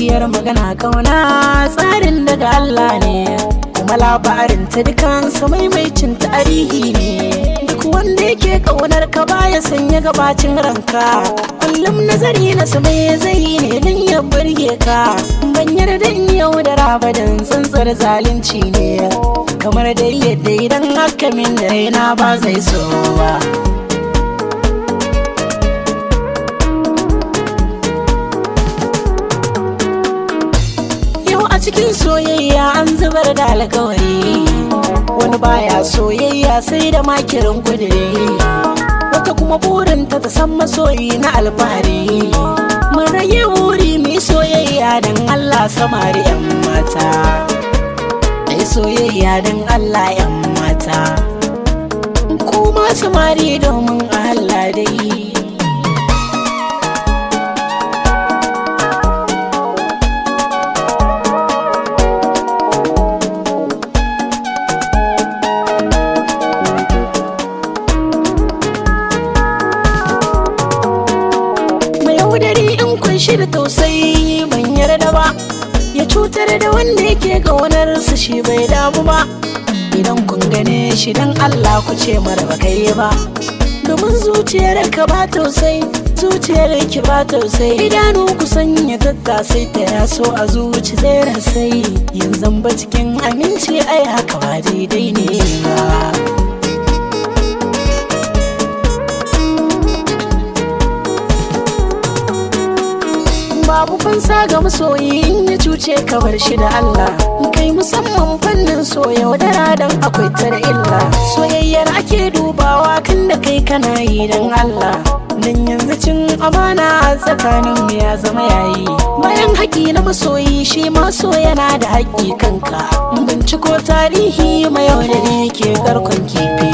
gaskiyar magana kauna tsarin daga Allah ne, kuma labarin ta dukansa maimaicin tarihi ne. Duk wanda yake kaunar ka baya sanya gabacin ranka, kullum nazari na su mai zai ne don ya burge ka. Ban yarda in yaudara ba dan tsantsar zalunci ne, kamar dai yadda idan haka min da raina ba zai so ba. A cikin soyayya an zubar da alkawari, wani baya soyayya sai da makirin kudiri, wata kuma burinta ta san masoyi na alfahari. Mun rage wuri mai soyayya don Allah samari 'yan mata, ai soyayya don Allah 'yan mata, kuma samari domin Allah dai. Shi da tausayi ban yarda ba, ya cutar da wanda yake ƙaunarsa shi bai damu ba. Idan kun gane shi dan Allah ku ce mara ba kai ba, domin zuciyar ka ba tausayi, zuciyar ki ba tausayi. Idanu ku sanya tattasai ta yaso a zuci zai rasai, yanzu ba cikin aminci ai haka ba daidai ne ba. Babu fansa ga masoyi in ya cuce ka bar shi da Allah, kai musamman fannin soya wadara dan akwai ta da illa. Soyayyar ake dubawa kan da kai kana yi dan Allah, dan yanzu cin amana a tsakanin mu ya zama yayi. Bayan haƙi na masoyi shi ma so yana da haƙi kanka, binciko tarihi mai yaudare yake garkon kifi.